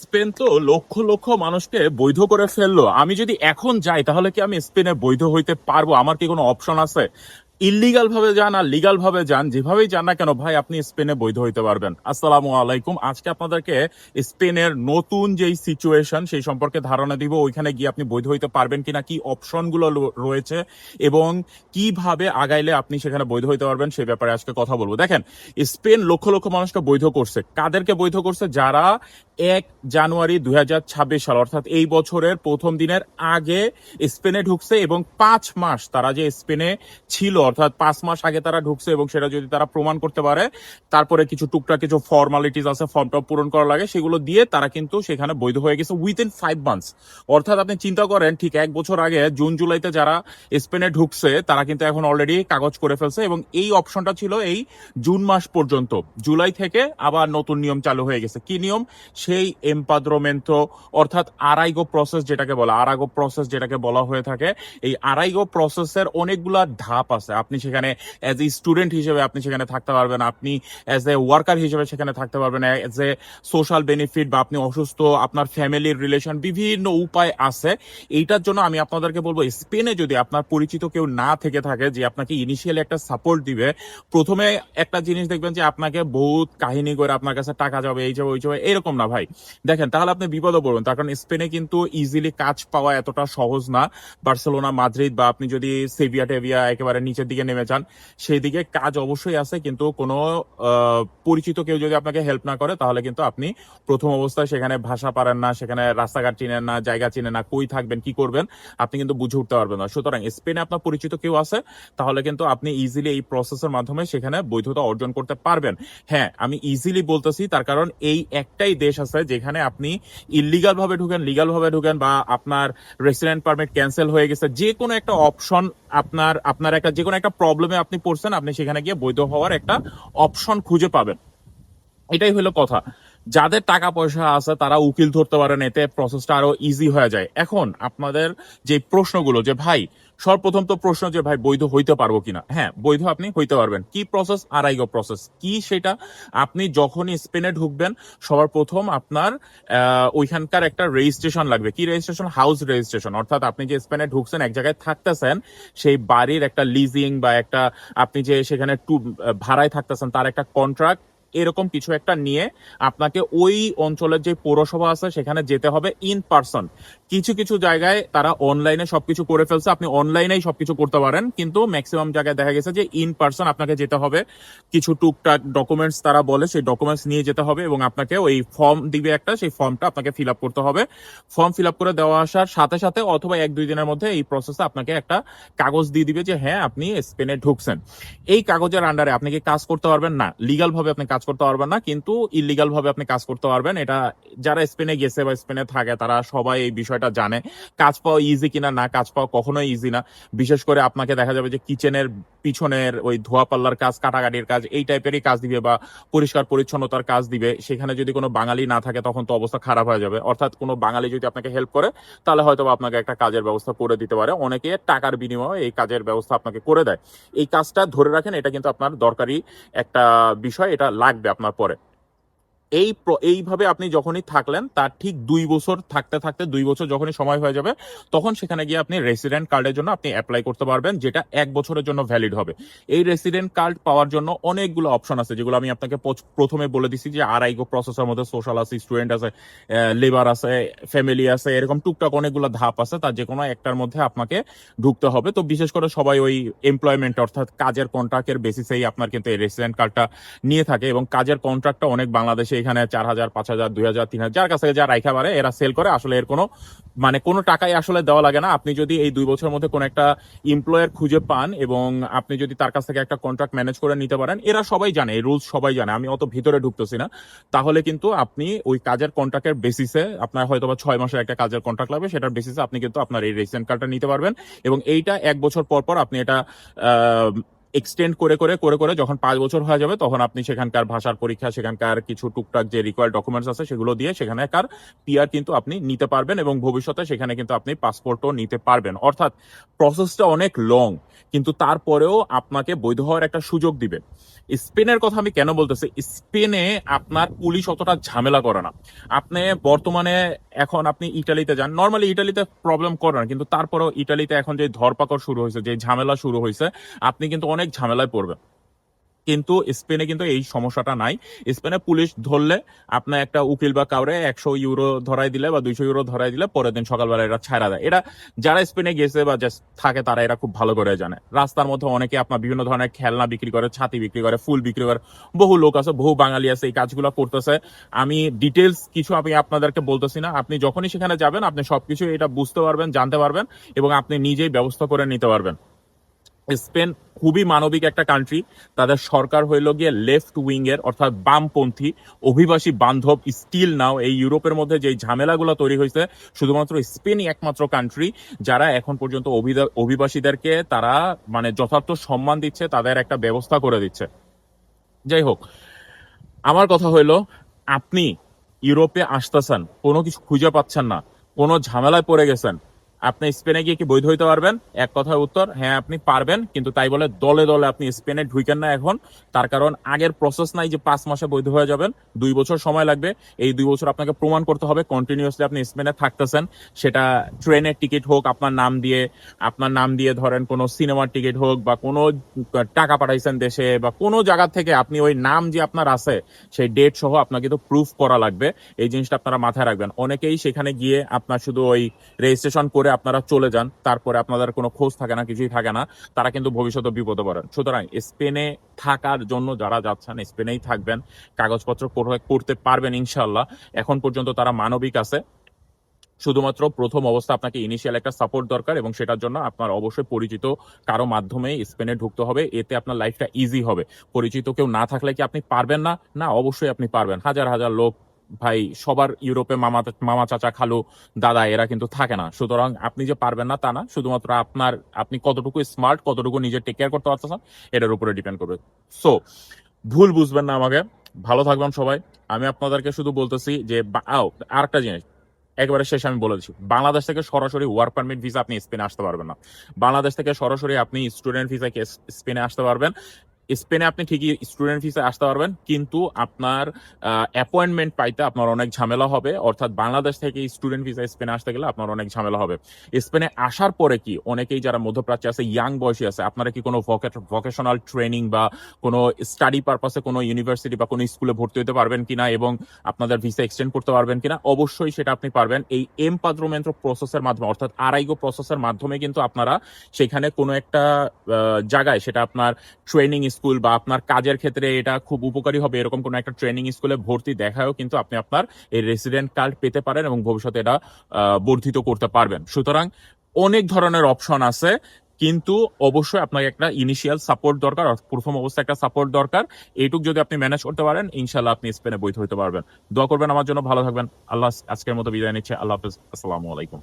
Spain তো লক্ষ লক্ষ মানুষকে বৈধ করে ফেললো। আমি যদি এখন যাই তাহলে কি আমি স্পেনে বৈধ হইতে পারবো? আমার কি কোনো অপশন আছে? ইল্লিগাল ভাবে যান আর লিগাল ভাবে যান, যেভাবেই যান না কেন ভাই, আপনি স্পেনে বৈধ হইতে পারবেন। আসসালামু আলাইকুম। আজকে আপনাদেরকে স্পেনের নতুন যেই সিচুয়েশন সেই সম্পর্কে ধারণা দিব। ওইখানে গিয়ে আপনি বৈধ হইতে পারবেন কিনা, কি অপশনগুলো রয়েছে এবং কিভাবে আগাইলে আপনি সেখানে বৈধ হইতে পারবেন সেই ব্যাপারে আজকে কথা বলবো। দেখেন, স্পেন লক্ষ লক্ষ মানুষকে বৈধ করছে। কাদেরকে বৈধ করছে? যারা 1 জানুয়ারি 2026 সাল অর্থাৎ এই বছরের প্রথম দিনের আগে স্পেনে ঢুকছে এবং 5 মাস তারা যে স্পেনে ছিল, অর্থাৎ 5 মাস আগে তারা ঢুকছে এবং সেটা যদি তারা প্রমাণ করতে পারে, তারপরে কিছু টুকটাক কিছু ফর্মালিটিস আছে, ফর্মটা পূরণ করা লাগে, সেগুলো দিয়ে তারা কিন্তু সেখানে বৈধ হয়ে গেছে উইথিন 5 মান্থস। অর্থাৎ আপনি চিন্তা করেন, ঠিক 1 বছর আগে জুন জুলাইতে যারা স্পেনে ঢুকছে তারা কিন্তু এখন অলরেডি কাগজ করে ফেলছে এবং এই অপশনটা ছিল এই জুন মাস পর্যন্ত। জুলাই থেকে আবার নতুন নিয়ম চালু হয়ে গেছে। কি নিয়ম? সেই এমপাদ্রোমেন্টো অর্থাৎ আরাইগো প্রসেস যেটাকে বলা, আরাগো প্রসেস যেটাকে বলা হয়ে থাকে। এই আরাইগো প্রসেসের অনেকগুলা ধাপ আছে। আপনি সেখানে অ্যাজ এ স্টুডেন্ট হিসেবে আপনি সেখানে থাকতে পারবেন, আপনি অ্যাজ এ ওয়ার্কার হিসেবে সেখানে থাকতে পারবেন, অ্যাজ এ সোশ্যাল বেনিফিট, বা আপনি অসুস্থ, আপনার ফ্যামিলির রিলেশন, বিভিন্ন উপায় আছে। এইটার জন্য আমি আপনাদেরকে বলবো, স্পেনে যদি আপনার পরিচিত কেউ না থেকে থাকে যে আপনাকে ইনিশিয়ালি একটা সাপোর্ট দিবে, প্রথমে একটা জিনিস দেখবেন যে আপনাকে বহুত কাহিনী করে আপনার কাছে টাকা যাবে, এই যাবে ওই যাবে, এরকম না ভাই। দেখেন, তাহলে আপনি বিপদে পড়বেন। তার কারণ স্পেনে কিন্তু ইজিলি কাজ পাওয়া এতটা সহজ না। বার্সেলোনা, মাদ্রিদ, বা আপনি যদি সেভিয়া টেভিয়া একেবারে নিচের দিকে নেমে যান, সেই দিকে কাজ অবশ্যই আছে, কিন্তু কোনো পরিচিত কেউ যদি আপনাকে হেল্প না করে তাহলে কিন্তু আপনি প্রথম অবস্থায় সেখানে ভাষা পারেন না, সেখানে রাস্তাঘাট চিনেন না, জায়গা চিনেন না, কই থাকবেন, কি করবেন, আপনি কিন্তু বুঝে উঠতে পারবেন না। সুতরাং স্পেনে আপনার পরিচিত কেউ আছে, তাহলে কিন্তু আপনি ইজিলি এই প্রসেসের মাধ্যমে সেখানে বৈধতা অর্জন করতে পারবেন। হ্যাঁ, আমি ইজিলি বলতেছি, তার কারণ এই একটাই দেশ আছে যেখানে আপনি ইলিগাল ভাবে ঢুকেন, লিগাল ভাবে ঢুকেন, বা আপনার রেসিডেন্ট পারমিট ক্যান্সেল হয়ে গেছে, যে কোনো একটা অপশন, আপনার একটা যে কোনো একটা প্রবলেমে আপনি পড়ছেন, আপনি সেখানে গিয়ে বৈধ হওয়ার একটা অপশন খুঁজে পাবেন। এটাই হলো কথা। যাদের টাকা পয়সা আছে তারা উকিল ধরতে পারেন, এতে প্রসেসটা আরো ইজি হয়ে যায়। এখন আপনাদের যে প্রশ্নগুলো, যে ভাই, সর্বপ্রথম তো প্রশ্ন যে ভাই বৈধ হইতে পারবো কিনা। হ্যাঁ, বৈধ আপনি হইতে পারবেন। কি প্রসেস? আরাইগো প্রসেস। কি সেটা? আপনি যখনই স্পেনে ঢুকবেন, সবার প্রথম আপনার ওইখানকার একটা রেজিস্ট্রেশন লাগবে। কি রেজিস্ট্রেশন? House registration. অর্থাৎ আপনি যে স্পেনে ঢুকছেন, এক জায়গায় থাকতেছেন, সেই বাড়ির একটা লিজিং বা একটা, আপনি যে সেখানে ভাড়ায় থাকতেছেন তার একটা কন্ট্রাক্ট, এরকম কিছু একটা নিয়ে আপনাকে ওই অঞ্চলের যে পৌরসভা আছে সেখানে যেতে হবে ইন পার্সন। কিছু কিছু জায়গায় তারা অনলাইনে সবকিছু করে ফেলছে, আপনি অনলাইনেই সবকিছু করতে পারেন, কিন্তু ম্যাক্সিমাম জায়গায় দেখা গেছে যে ইন পার্সন আপনাকে যেতে হবে। কিছু টুকটাক ডকুমেন্টস তারা বলে, সেই ডকুমেন্টস নিয়ে যেতে হবে এবং আপনাকে ওই ফর্ম দিবে একটা, সেই ফর্মটা আপনাকে ফিল আপ করতে হবে। ফর্ম ফিল আপ করে দেওয়া আসার সাথে সাথে অথবা 1-2 দিনের মধ্যে এই প্রসেসে আপনাকে একটা কাগজ দিয়ে দিবে যে হ্যাঁ, আপনি স্পেনে ঢুকছেন। এই কাগজের আন্ডারে আপনি কি কাজ করতে পারবেন? না, লিগাল ভাবে আপনি কাজ করতে পারবেন না, কিন্তু ইলিগাল ভাবে আপনি কাজ করতে পারবেন। এটা যারা স্পেনে গেছে বা স্পেনে থাকে তারা সবাই এই বিষয়টা জানে। কাজ পাওয়া ইজি কিনা, না, কাজ পাওয়া কখনোই ইজি না। বিশেষ করে আপনাকে দেখা যাবে যে কিচেনের পিছনের ওই ধোয়া পাল্লার কাজ, কাটাকাটির কাজ, এই টাইপেরই কাজ দিবে, বা পরিষ্কার পরিচ্ছন্নতার কাজ দিবে। সেখানে যদি কোনো বাঙালি না থাকে তখন তো অবস্থা খারাপ হয়ে যাবে। অর্থাৎ কোনো বাঙালি যদি আপনাকে হেল্প করে তাহলে হয়তো আপনাকে একটা কাজের ব্যবস্থা করে দিতে পারে। অনেকে টাকার বিনিময়ে এই কাজের ব্যবস্থা আপনাকে করে দেয়। এই কাজটা ধরে রাখেন, এটা কিন্তু আপনার দরকারি একটা বিষয়, এটা লাগবে আপনার পরে। এইভাবে আপনি যখনই থাকলেন, তার ঠিক 2 বছর থাকতে থাকতে, 2 বছর যখনই সময় হয়ে যাবে, তখন সেখানে গিয়ে আপনি রেসিডেন্ট কার্ডের জন্য আপনি অ্যাপ্লাই করতে পারবেন, যেটা 1 বছরের জন্য ভ্যালিড হবে। এই রেসিডেন্ট কার্ড পাওয়ার জন্য অনেকগুলো অপশন আছে, যেগুলো আমি আপনাকে প্রথমে বলে দিছি, যে আরাইগো প্রসেসের মধ্যে সোশ্যাল আছে, স্টুডেন্ট আছে, লেবার আছে, ফ্যামিলি আছে, এরকম টুকটাক অনেকগুলো ধাপ আছে। তার যে কোনো একটার মধ্যে আপনাকে ঢুকতে হবে। তো বিশেষ করে সবাই ওই এমপ্লয়মেন্ট অর্থাৎ কাজের কন্ট্রাক্টের বেসিসেই আপনার কিন্তু এই রেসিডেন্ট কার্ডটা নিয়ে থাকে, এবং কাজের কন্ট্রাক্টটা অনেক বাংলাদেশে এখানে 4,000, 5,000, 2,000, 3,000 যার কাছে যা রাইখা পারে এরা সেল করে। আসলে এর কোনো কোনো টাকাই আসলে দেওয়া লাগে না। আপনি যদি এই 2 বছরের মধ্যে কোনো একটা এমপ্লয়ার খুঁজে পান এবং আপনি যদি তার কাছ থেকে একটা কন্ট্রাক্ট ম্যানেজ করে নিতে পারেন, এরা সবাই জানে, এই রুলস সবাই জানে, আমি অত ভিতরে ঢুকতেছি না, তাহলে কিন্তু আপনি ওই কাজের কন্ট্রাক্টের বেসিসে, আপনার হয়তো বা 6 মাসের একটা কাজের কন্ট্রাক্ট লাগবে, সেটার বেসিসে আপনি কিন্তু আপনার এই রেসিডেন্ট কার্ডটা নিতে পারবেন। এবং এইটা 1 বছর পর পর আপনি এটা এক্সটেন্ড করে করে করে করে যখন 5 বছর হয়ে যাবে তখন আপনি সেখানকার ভাষার পরীক্ষা, সেখানকার কিছু টুকটাক যে রিকোয়ার্ড ডকুমেন্টস আছে সেগুলো দিয়ে সেখানকার পিআর কিন্তু আপনি নিতে পারবেন এবং ভবিষ্যতে সেখানে কিন্তু আপনি পাসপোর্টও নিতে পারবেন। অর্থাৎ প্রসেসটা অনেক লং, কিন্তু তারপরেও আপনাকে বৈধ হওয়ার একটা সুযোগ দিবে। স্পেনের কথা আমি কেন বলতেছি, স্পেনে আপনার পুলিশ অতটা ঝামেলা করে না। আপনি বর্তমানে এখন আপনি ইটালিতে যান, নর্মালি ইটালিতে প্রবলেম করে না, কিন্তু তারপরেও ইটালিতে এখন যে ধরপাকড় শুরু হয়েছে, যে ঝামেলা শুরু হয়েছে, আপনি কিন্তু অনেক ঝামেলায় পড়বেন। কিন্তু স্পেনে কিন্তু এই সমস্যাটা নাই। স্পেনে পুলিশ ধরলে আপনার একটা উকিল বা কাউরে 100 ইউরো ধরাই দিলে বা 200 ইউরো ধরাই দিলে পরের দিন সকালবেলা এটা ছাড়া দেয়। এটা যারা স্পেনে গেছে বা জাস্ট থাকে তারা এটা খুব ভালো করে জানে। রাস্তার মধ্যে অনেকে আপনার বিভিন্ন ধরনের খেলনা বিক্রি করে, ছাতি বিক্রি করে, ফুল বিক্রি করে, বহু লোক আছে, বহু বাঙালি আছে এই কাজগুলো করতেছে। আমি ডিটেলস কিছু আমি আপনাদেরকে বলতেছি না, আপনি যখনই সেখানে যাবেন আপনি সবকিছু এটা বুঝতে পারবেন, জানতে পারবেন এবং আপনি নিজেই ব্যবস্থা করে নিতে পারবেন। স্পেন খুবই মানবিক একটা কান্ট্রি। তাদের সরকার হইল গিয়ে লেফট উইং এর, অর্থাৎ বামপন্থী, অভিবাসী বান্ধব। স্টিল নাও এই ইউরোপের মধ্যে যে ঝামেলাগুলো তৈরি হয়েছে, শুধুমাত্র স্পেনই একমাত্র কান্ট্রি যারা এখন পর্যন্ত অভিবাসীদেরকে তারা মানে যথার্থ সম্মান দিচ্ছে, তাদের একটা ব্যবস্থা করে দিচ্ছে। যাই হোক, আমার কথা হইলো, আপনি ইউরোপে আসতেছেন, কোনো কিছু খুঁজে পাচ্ছেন না, কোনো ঝামেলায় পড়ে গেছেন, আপনি স্পেনে গিয়ে কি বৈধ হইতে পারবেন? এক কথায় উত্তর, হ্যাঁ আপনি পারবেন, কিন্তু তাই বলে দলে দলে আপনি স্পেনে ঢুকেন না এখন। তার কারণ আগের প্রসেস নাই যে 5 মাসে বৈধ হয়ে যাবেন, 2 বছর সময় লাগবে। এই 2 বছর আপনাকে প্রমাণ করতে হবে কন্টিনিউয়াসলি আপনি স্পেনে থাকতেছেন। সেটা ট্রেনের টিকিট হোক আপনার নাম দিয়ে ধরেন কোনো সিনেমার টিকিট হোক, বা কোনো টাকা পাঠাইছেন দেশে, বা কোনো জায়গা থেকে আপনি ওই নাম যে আপনার আছে সেই ডেট সহ আপনাকে তো প্রুফ করা লাগবে। এই জিনিসটা আপনারা মাথায় রাখবেন। অনেকেই সেখানে গিয়ে আপনার শুধু ওই রেজিস্ট্রেশন করে আপনারা চলে যান, তারপরে আপনাদের কোনো খোঁজ থাকে না, কিছুই থাকে না, তারা কিন্তু ভবিষ্যতে বিপদে পড়েন। সুতরাং স্পেনে থাকার জন্য যারা যাচ্ছেন স্পেনেই থাকবেন, কাগজপত্র করতে পারবেন ইনশাল্লাহ। এখন পর্যন্ত তারা মানবিক আছে। শুধুমাত্র প্রথম অবস্থা আপনাকে ইনিশিয়াল একটা সাপোর্ট দরকার এবং সেটার জন্য আপনার অবশ্যই পরিচিত কারো মাধ্যমে স্পেনে ঢুকতে হবে। এতে আপনার লাইফটা ইজি হবে। পরিচিত কেউ না থাকলে কি আপনি পারবেন না? না, অবশ্যই আপনি পারবেন। হাজার হাজার লোক, ভাই, সবার ইউরোপে মামা মামা চাচা খালু দাদা এরা কিন্তু থাকে না। সুতরাং আপনি যে পারবেন না তা না, শুধুমাত্র আপনি কতটুকু স্মার্ট, কতটুকু নিজে টেক কেয়ার করতে পারতেছেন এটার উপরে ডিপেন্ড করবে। সো ভুল বুঝবেন না আমাকে। ভালো থাকবেন সবাই। আমি আপনাদেরকে শুধু বলতেছি যে আরেকটা জিনিস একেবারে শেষ আমি বলে দিচ্ছি, বাংলাদেশ থেকে সরাসরি ওয়ার্ক পারমিট ভিসা আপনি স্পেনে আসতে পারবেন না। বাংলাদেশ থেকে সরাসরি আপনি স্টুডেন্ট ভিসা স্পেনে আসতে পারবেন। স্পেনে আপনি ঠিকই স্টুডেন্ট ভিসা আসতে পারবেন, কিন্তু আপনার অ্যাপয়েন্টমেন্ট পাইতে আপনার অনেক ঝামেলা হবে। অর্থাৎ বাংলাদেশ থেকে স্টুডেন্ট ভিসা স্পেনে আসতে গেলে আপনার অনেক ঝামেলা হবে। স্পেনে আসার পরে কি অনেকেই যারা মধ্যপ্রাচ্যে আছে, ইয়াং বয়সী আছে, আপনারা কি কোনো ভোকেশনাল ট্রেনিং বা কোনো স্টাডি পারপাসে কোনো ইউনিভার্সিটি বা কোনো স্কুলে ভর্তি হতে পারবেন কিনা এবং আপনাদের ভিসা এক্সটেন্ড করতে পারবেন কিনা? অবশ্যই সেটা আপনি পারবেন। এই এমপাদ্রোমেন্ট্রো প্রসেসের মাধ্যমে, অর্থাৎ আরাইগো প্রসেসের মাধ্যমে কিন্তু আপনারা সেখানে কোনো একটা জায়গায়, সেটা আপনার ট্রেনিং স্কুল বা আপনার কাজের ক্ষেত্রে এটা খুব উপকারী হবে, এরকম কোনো একটা ট্রেনিং স্কুলে ভর্তি দেখায়ও কিন্তু আপনি আপনার এই রেসিডেন্ট কার্ড পেতে পারেন এবং ভবিষ্যতে এটা বর্ধিত করতে পারবেন। সুতরাং অনেক ধরনের অপশন আছে, কিন্তু অবশ্যই আপনাকে একটা ইনিশিয়াল সাপোর্ট দরকার, প্রথম অবস্থায় একটা সাপোর্ট দরকার। এইটুক যদি আপনি ম্যানেজ করতে পারেন, ইনশাল্লাহ আপনি স্পেনে বৈধ হতে পারবেন। দোয়া করবেন আমার জন্য। ভালো থাকবেন। আল্লাহ, আজকের মতো বিদায় নিচ্ছে। আল্লাহ হাফেজ। আসসালামু আলাইকুম।